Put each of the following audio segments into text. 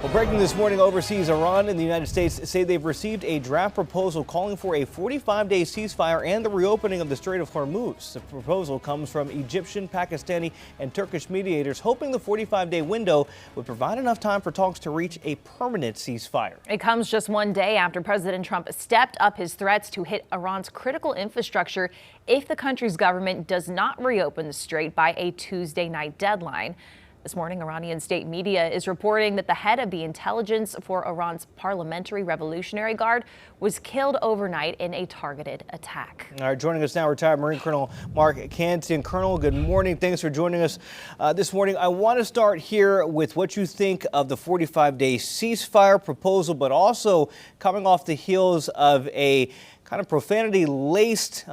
Well, breaking this morning overseas, Iran and the United States say they've received a draft proposal calling for a 45-day ceasefire and the reopening of the Strait of Hormuz. The proposal comes from Egyptian, Pakistani, and Turkish mediators, hoping the 45-day window would provide enough time for talks to reach a permanent ceasefire. It comes just one day after President Trump stepped up his threats to hit Iran's critical infrastructure if the country's government does not reopen the strait by a Tuesday night deadline. This morning, Iranian state media is reporting that the head of the intelligence for Iran's Parliamentary Revolutionary Guard was killed overnight in a targeted attack. All right, joining us now, retired Marine Colonel Mark Canton. Colonel, good morning. Thanks for joining us this morning. I want to start here with what you think of the 45-day ceasefire proposal, but also coming off the heels of a kind of profanity-laced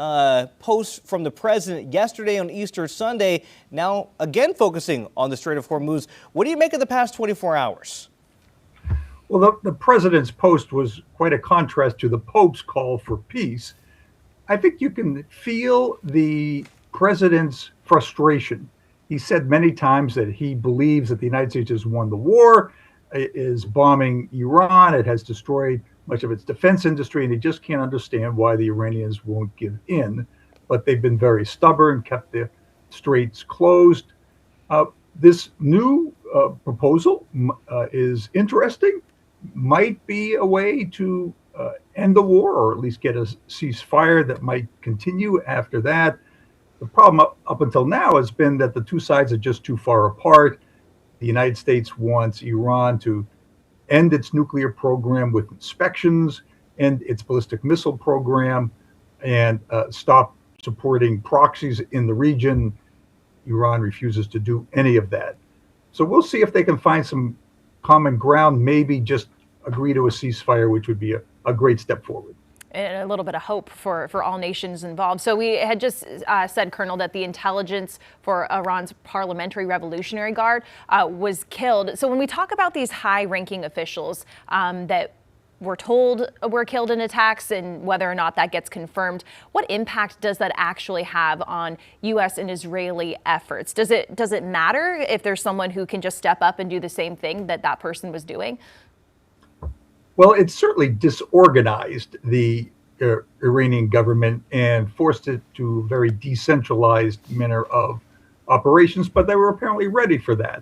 post from the president yesterday on Easter Sunday, now again focusing on the Strait of Hormuz. What do you make of the past 24 hours? Well, the president's post was quite a contrast to the Pope's call for peace. I think you can feel the president's frustration. He said many times that he believes that the United States has won the war, is bombing Iran, it has destroyed much of its defense industry, and he just can't understand why the Iranians won't give in. But they've been very stubborn, kept the straits closed. This new proposal is interesting, might be a way to end the war, or at least get a ceasefire that might continue after that. The problem up until now has been that the two sides are just too far apart. The United States wants Iran to end its nuclear program with inspections, end its ballistic missile program, and stop supporting proxies in the region. Iran refuses to do any of that. So we'll see if they can find some common ground, maybe just agree to a ceasefire, which would be a great step forward. And a little bit of hope for all nations involved. So we had just said, Colonel, that the intelligence for Iran's Parliamentary Revolutionary Guard was killed. So when we talk about these high-ranking officials that we're told were killed in attacks, and whether or not that gets confirmed, what impact does that actually have on U.S. and Israeli efforts? Does it matter if there's someone who can just step up and do the same thing that person was doing? Well, it certainly disorganized the Iranian government and forced it to a very decentralized manner of operations, but they were apparently ready for that.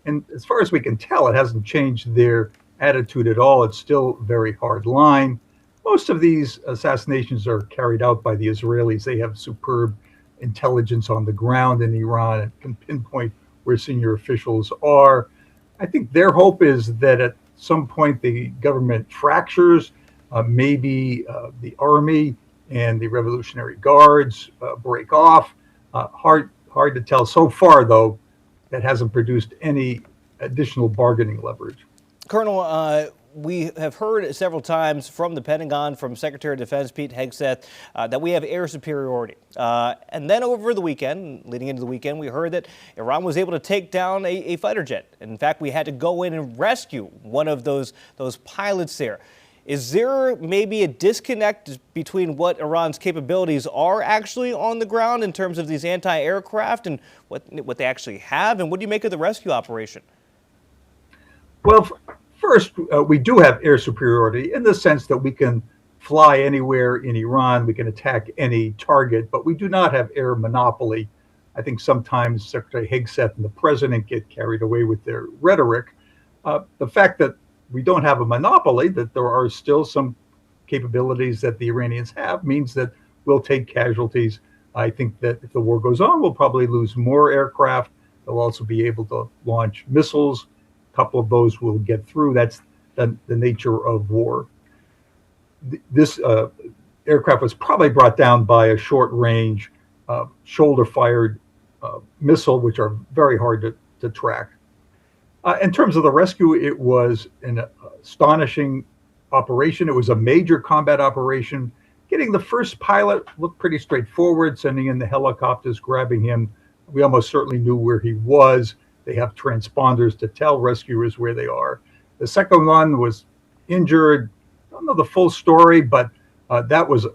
And as far as we can tell, it hasn't changed their attitude at all. It's still very hard line. Most of these assassinations are carried out by the Israelis. They have superb intelligence on the ground in Iran and can pinpoint where senior officials are. I think their hope is that at some point the government fractures, maybe the army and the Revolutionary Guards break off. Hard to tell. So far, though, that hasn't produced any additional bargaining leverage. Colonel, we have heard several times from the Pentagon, from Secretary of Defense Pete Hegseth, that we have air superiority. And then over the weekend, leading into the weekend, we heard that Iran was able to take down a fighter jet. In fact, we had to go in and rescue one of those pilots there. Is there maybe a disconnect between what Iran's capabilities are actually on the ground in terms of these anti-aircraft and what they actually have? And what do you make of the rescue operation? Well, first, we do have air superiority in the sense that we can fly anywhere in Iran, we can attack any target, but we do not have air monopoly. I think sometimes Secretary Hegseth and the president get carried away with their rhetoric. The fact that we don't have a monopoly, that there are still some capabilities that the Iranians have, means that we'll take casualties. I think that if the war goes on, we'll probably lose more aircraft. They'll also be able to launch missiles. A couple of those will get through. That's the nature of war. This aircraft was probably brought down by a short-range, shoulder-fired missile, which are very hard to track. In terms of the rescue, it was an astonishing operation. It was a major combat operation. Getting the first pilot looked pretty straightforward, sending in the helicopters, grabbing him. We almost certainly knew where he was. They have transponders to tell rescuers where they are. The second one was injured. I don't know the full story, but that was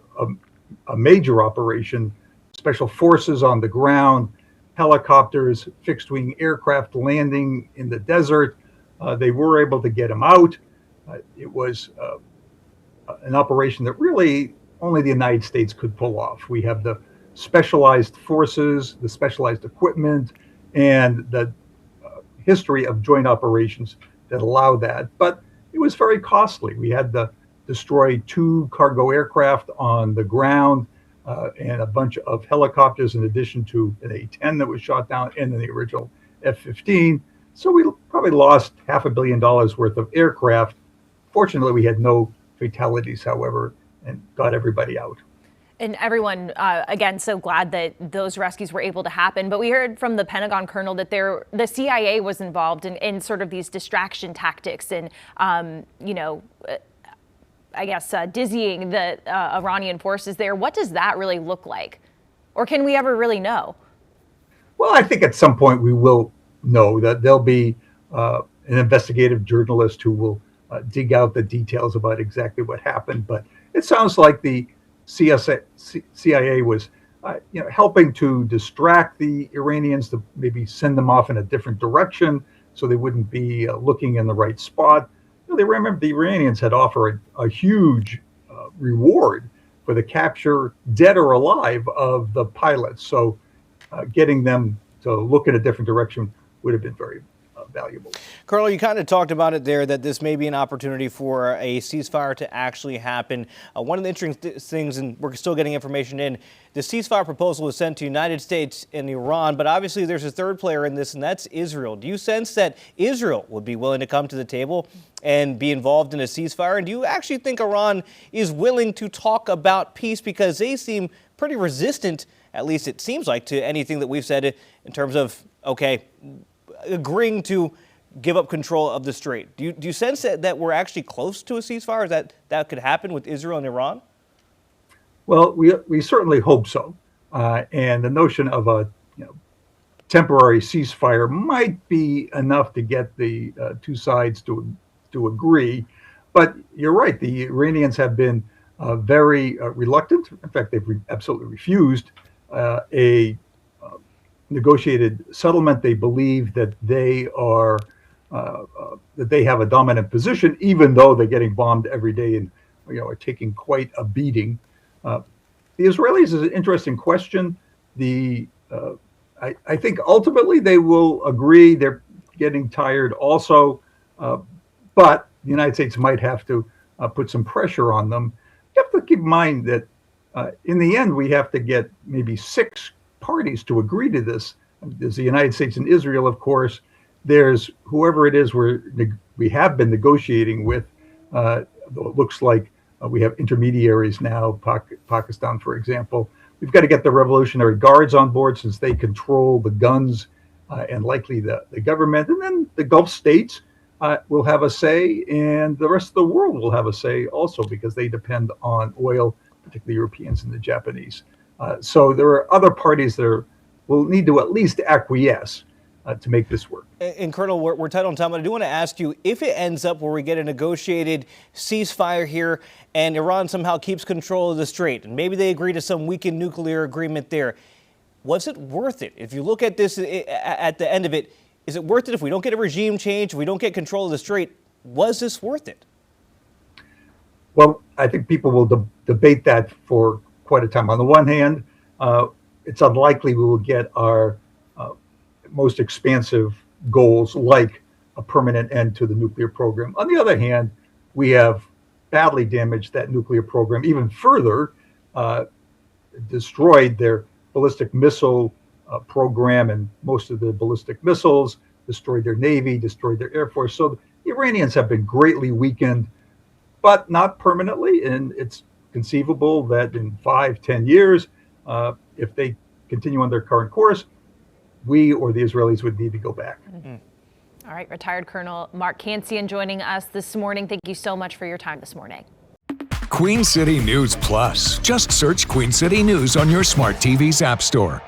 a major operation. Special forces on the ground, helicopters, fixed-wing aircraft landing in the desert. They were able to get him out. It was an operation that really only the United States could pull off. We have the specialized forces, the specialized equipment, and the history of joint operations that allow that. But it was very costly. We had to destroy 2 cargo aircraft on the ground and a bunch of helicopters in addition to an A-10 that was shot down and then the original F-15. So we probably lost $500 million worth of aircraft. Fortunately, we had no fatalities, however, and got everybody out. And everyone, again, so glad that those rescues were able to happen. But we heard from the Pentagon colonel that the CIA was involved in sort of these distraction tactics and, I guess, dizzying the Iranian forces there. What does that really look like? Or can we ever really know? Well, I think at some point we will know that there'll be an investigative journalist who will dig out the details about exactly what happened. But it sounds like the CIA was helping to distract the Iranians, to maybe send them off in a different direction so they wouldn't be looking in the right spot. They remember the Iranians had offered a huge reward for the capture, dead or alive, of the pilots. So getting them to look in a different direction would have been very valuable. Colonel, you kind of talked about it there, that this may be an opportunity for a ceasefire to actually happen. One of the interesting things, and we're still getting information in, the ceasefire proposal was sent to United States and Iran, but obviously there's a third player in this, and that's Israel. Do you sense that Israel would be willing to come to the table and be involved in a ceasefire? And do you actually think Iran is willing to talk about peace? Because they seem pretty resistant, at least it seems like, to anything that we've said in terms of, okay, agreeing to give up control of the strait. Do you sense that we're actually close to a ceasefire? That could happen with Israel and Iran? Well, we certainly hope so. And the notion of a temporary ceasefire might be enough to get the two sides to agree. But you're right. The Iranians have been very reluctant. In fact, they've absolutely refused a negotiated settlement. They believe that they are that they have a dominant position, even though they're getting bombed every day and are taking quite a beating. The Israelis is an interesting question. I think ultimately they will agree. They're getting tired also, but the United States might have to put some pressure on them. You have to keep in mind that in the end we have to get maybe 6 parties to agree to this. There's the United States and Israel, of course. There's whoever it is we have been negotiating with. Though it looks like we have intermediaries now, Pakistan, for example. We've got to get the Revolutionary Guards on board, since they control the guns and likely the government. And then the Gulf states will have a say, and the rest of the world will have a say also, because they depend on oil, particularly Europeans and the Japanese. So there are other parties that will need to at least acquiesce to make this work. And Colonel, we're tight on time, but I do want to ask you, if it ends up where we get a negotiated ceasefire here and Iran somehow keeps control of the strait, and maybe they agree to some weakened nuclear agreement there, was it worth it? If you look at this at the end of it, is it worth it if we don't get a regime change, if we don't get control of the strait? Was this worth it? Well, I think people will debate that for quite a time. On the one hand, it's unlikely we will get our most expansive goals, like a permanent end to the nuclear program. On the other hand, we have badly damaged that nuclear program even further, destroyed their ballistic missile program and most of the ballistic missiles, destroyed their Navy, destroyed their Air Force. So the Iranians have been greatly weakened, but not permanently. And it's conceivable that in 5-10 years, if they continue on their current course, we or the Israelis would need to go back. Mm-hmm. All right, retired Colonel Mark Cancian joining us this morning. Thank you so much for your time this morning. Queen City News Plus. Just search Queen City News on your smart TV's app store.